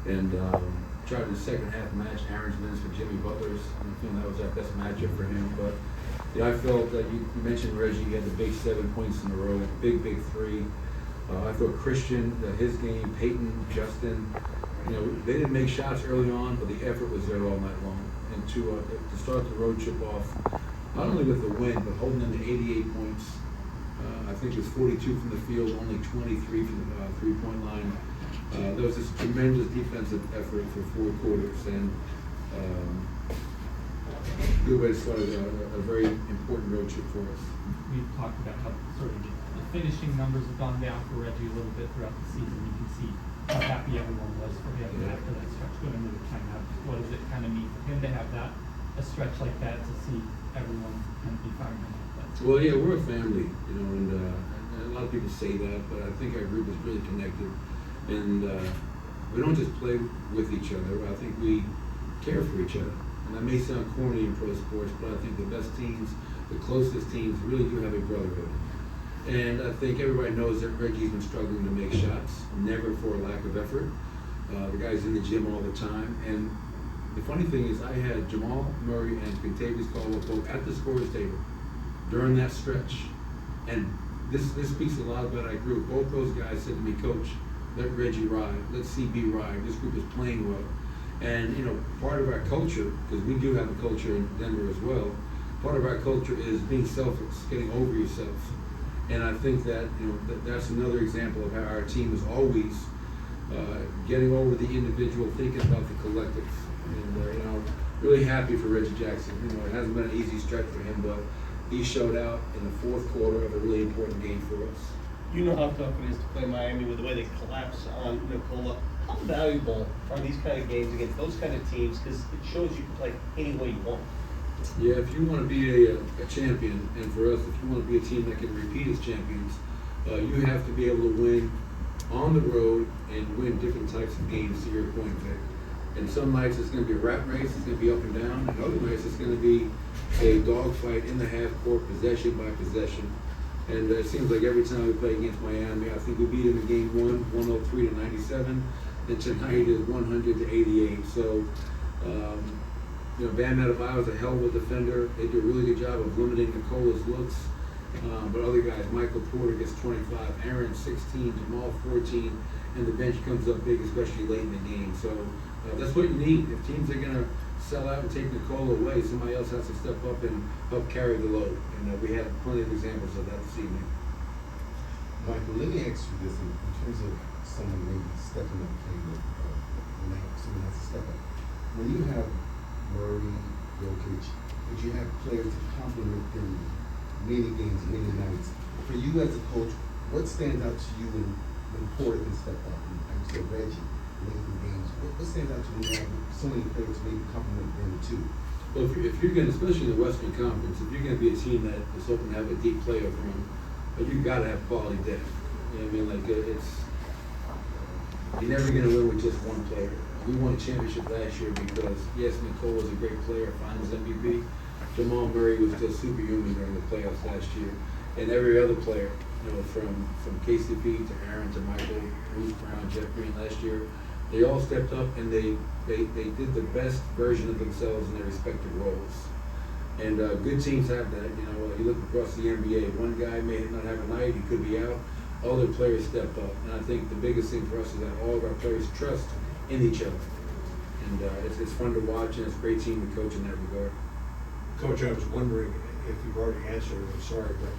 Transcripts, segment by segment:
And tried the second half match, Aaron's minutes for Jimmy Butler's. I'm feeling that was our best matchup for him. But I felt that you mentioned Reggie, he had the big 7 points in a row, big three. I thought Christian, his game, Peyton, Justin, they didn't make shots early on, but the effort was there all night long. And to start the road trip off, not only with the win, but holding them to 88 points. I think it was 42 from the field, only 23 from the three-point line. There was this tremendous defensive effort for 4 quarters, and good way to start a very important road trip for us. We've talked about how sort of the finishing numbers have gone down for Reggie a little bit throughout the season. You can see how happy everyone was for him after that stretch going into the timeout. What does it kind of mean for him to have a stretch like that, to see everyone kind of be firing him like that? Well, yeah, we're a family, and a lot of people say that, but I think our group is really connected. And we don't just play with each other. I think we care for each other. And that may sound corny in pro sports, but I think the best teams, the closest teams, really do have a brotherhood. And I think everybody knows that Reggie's been struggling to make shots, never for a lack of effort. The guy's in the gym all the time. And the funny thing is, I had Jamal Murray and Contavious Caldwell both at the scorer's table during that stretch. And this speaks a lot about our group. Both those guys said to me, Coach, let Reggie ride, let CB ride. This group is playing well. And part of our culture, because we do have a culture in Denver as well, part of our culture is being selfless, getting over yourself. And I think that that's another example of how our team is always getting over the individual, thinking about the collective. And really happy for Reggie Jackson. It hasn't been an easy stretch for him, but he showed out in the fourth quarter of a really important game for us. You know how tough it is to play Miami with the way they collapse on Nikola. How valuable are these kind of games against those kind of teams? Because it shows you can play any way you want. Yeah, if you want to be a champion, and for us, if you want to be a team that can repeat as champions, you have to be able to win on the road and win different types of games, to your point, Vic. And some nights it's going to be a rat race, it's going to be up and down, and other nights it's going to be a dogfight in the half court, possession by possession. And it seems like every time we play against Miami, I think we beat them in game 1, 103 to 97, and tonight is 100 to 88. So, Bam Adebayo is a hell of a defender. They do a really good job of limiting Nicola's looks. But other guys, Michael Porter gets 25, Aaron 16, Jamal 14, and the bench comes up big, especially late in the game. So that's what you need. If teams are going to sell out and take Nikola away, somebody else has to step up and help carry the load. And we have plenty of examples of that this evening. Michael, let me ask you this in terms of someone maybe stepping up, when someone has to step up. When you have Murray, Jokic, but you have players to complement them many games, many nights. For you as a coach, what stands out to you when Porter can step up? And like you said, Reggie, late in games. What stands out to you when you have so many players to maybe complement them too? Well, if you're going to, especially in the Western Conference, if you're going to be a team that is hoping to have a deep playoff run, you've got to have quality depth. You're never going to win with just one player. We won a championship last year because, yes, Nicole was a great player, finals MVP. Jamal Murray was just superhuman during the playoffs last year. And every other player, from KCP to Aaron to Michael, Bruce Brown, Jeff Green last year, they all stepped up and they did the best version of themselves in their respective roles. And good teams have that. You look across the NBA, one guy may not have a night, he could be out. Other players step up. And I think the biggest thing for us is that all of our players trust in each other. And it's fun to watch, and it's a great team to coach in that regard. Coach, I was wondering if you've already answered it, I'm sorry, but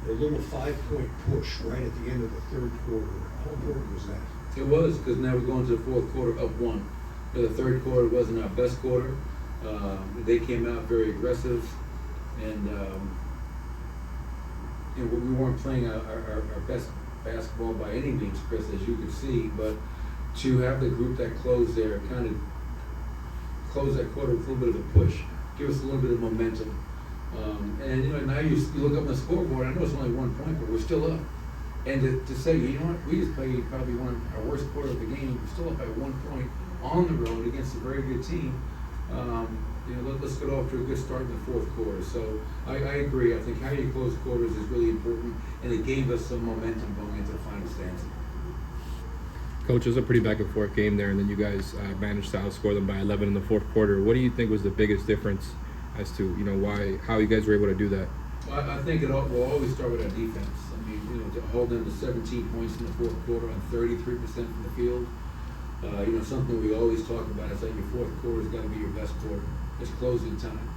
the little 5-point push right at the end of the third quarter, how important was that? It was, because now we're going to the fourth quarter up 1. The third quarter wasn't our best quarter. They came out very aggressive, and we weren't playing our best basketball by any means, Chris, as you could see, but to have the group that closed there kind of close that quarter with a little bit of a push, give us a little bit of momentum. And now you look up on the scoreboard, I know it's only 1 point, but we're still up. And to say, we just played probably one of our worst quarter of the game, we're still up by 1 point on the road against a very good team. Let's get off to a good start in the fourth quarter. So I agree. I think how you close quarters is really important, and it gave us some momentum going into the final stanza. Coach, it was a pretty back and forth game there, and then you guys managed to outscore them by 11 in the fourth quarter. What do you think was the biggest difference as to how you guys were able to do that? Well, I think will always start with our defense. I mean, to hold them to 17 points in the fourth quarter on 33% from the field. Something we always talk about is that your fourth quarter's got to be your best quarter. It's closing time.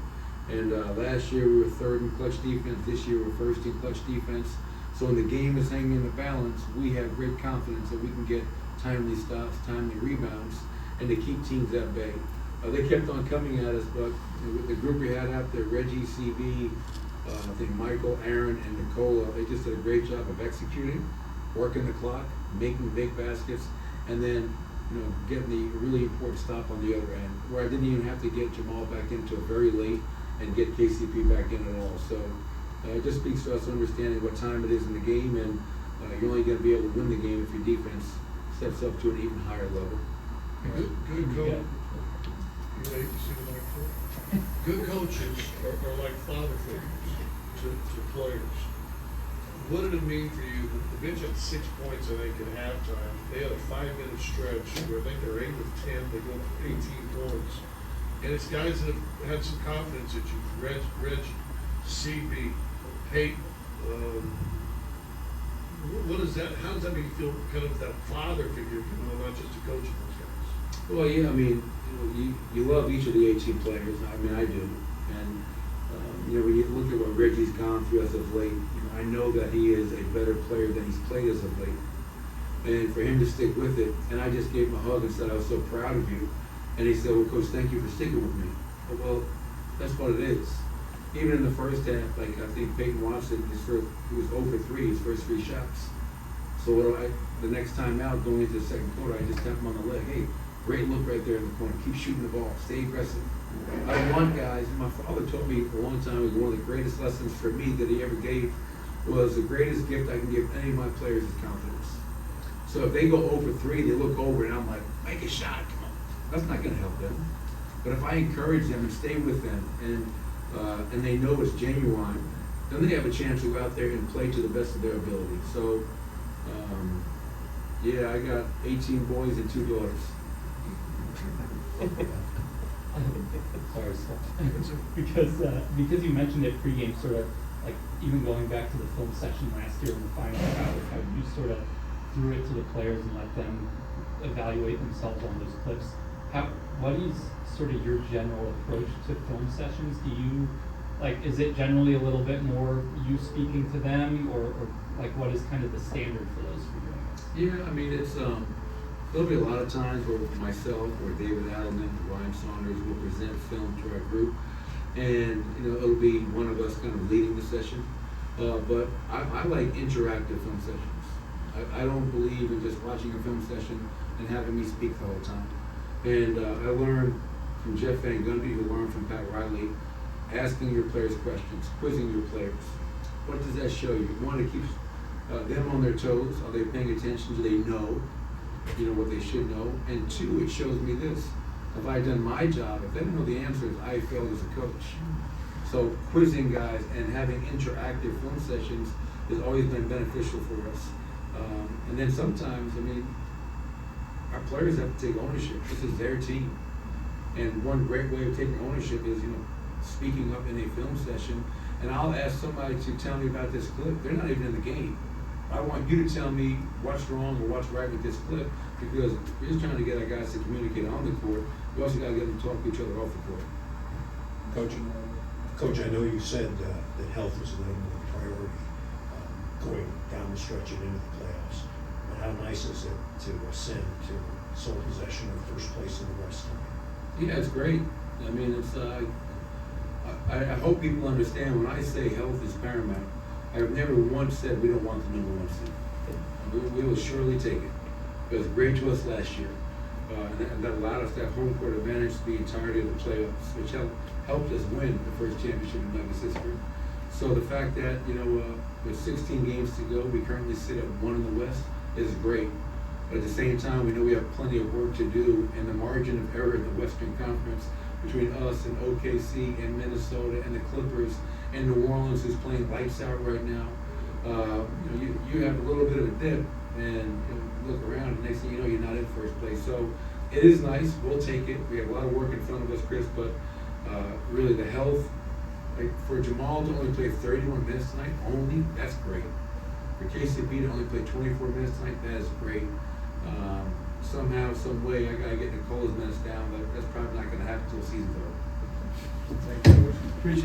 And last year we were third in clutch defense. This year we're first in clutch defense. So when the game is hanging in the balance, we have great confidence that we can get timely stops, timely rebounds, and to keep teams at bay. They kept on coming at us, but with the group we had out there, Reggie, CB, I think Michael, Aaron, and Nicola, they just did a great job of executing, working the clock, making big baskets, and then getting the really important stop on the other end, where I didn't even have to get Jamal back into it very late and get KCP back in at all. So it just speaks to us understanding what time it is in the game, and you're only going to be able to win the game if your defense steps up to an even higher level. Good coach. Good coaches are like father figures to players. What did it mean for you? The bench had 6 points, I think, at halftime. They had a 5-minute stretch where I think they're 8 of 10. They go for 18 points. And it's guys that have had some confidence at you. Reg, CB, Peyton. What is that? How does that make you feel? Kind of that father figure, not just a coach of those guys. Well, yeah, I mean, you love each of the 18 players. I mean, I do. And when you look at what Reggie's gone through as of late, I know that he is a better player than he's played as of late. And for him to stick with it, and I just gave him a hug and said, I was so proud of you. And he said, well, Coach, thank you for sticking with me. Well, that's what it is. Even in the first half, I think Peyton Watson, he was 0 for 3, his first 3 shots. So the next time out, going into the second quarter, I just tapped him on the leg. Hey, great look right there in the corner. Keep shooting the ball. Stay aggressive. I want guys. My father taught me a long time ago, one of the greatest lessons for me that he ever gave was the greatest gift I can give any of my players is confidence. So if they go 0 for 3, they look over and I'm like, make a shot, come on. That's not going to help them. But if I encourage them and stay with them and they know it's genuine, then they have a chance to go out there and play to the best of their ability. So, yeah, I got 18 boys and 2 daughters. Sorry, Scott. because you mentioned it pregame, sort of like even going back to the film session last year in the final, how you sort of threw it to the players and let them evaluate themselves on those clips. What is sort of your general approach to film sessions? Do you is it generally a little bit more you speaking to them, or what is kind of the standard for those for doing this? Yeah, I mean there'll be a lot of times where myself or David Adelman or Ryan Saunders will present film to our group, and it'll be one of us kind of leading the session. But I like interactive film sessions. I don't believe in just watching a film session and having me speak the whole time. And I learned from Jeff Van Gundy, who learned from Pat Riley, asking your players questions, quizzing your players. What does that show you? You want to keep them on their toes. Are they paying attention? Do they know what they should know? And 2, it shows me this. Have I done my job? If they don't know the answers, I failed as a coach. So quizzing guys and having interactive film sessions has always been beneficial for us. And then sometimes, our players have to take ownership. This is their team. And one great way of taking ownership is, speaking up in a film session. And I'll ask somebody to tell me about this clip. They're not even in the game. I want you to tell me what's wrong or what's right with this clip, because we're just trying to get our guys to communicate on the court. We also got to get them to talk to each other off the court. Coach, I know you said that health was the number 1 priority going down the stretch and into the playoffs. But how nice is it to ascend to sole possession of first place in the West? Yeah, it's great. It's I hope people understand when I say health is paramount. I've never once said we don't want the number 1 seed. We will surely take it. It was great to us last year. And that allowed us to have home court advantage to the entirety of the playoffs, which helped us win the first championship in Nuggets history. So the fact that, with 16 games to go, we currently sit at 1 in the West is great. But at the same time, we know we have plenty of work to do, and the margin of error in the Western Conference between us and OKC and Minnesota and the Clippers and New Orleans, who's playing lights out right now. You have a little bit of a dip, and look around, and next thing you know, you're not in first place. So it is nice, we'll take it. We have a lot of work in front of us, Chris, but really the health, like for Jamal to only play 31 minutes tonight, only, that's great. For KCP to only play 24 minutes tonight, that is great. Somehow, some way, I gotta get Nicola's minutes down, but that's probably not gonna happen until the season's over. Thank you. Appreciate it.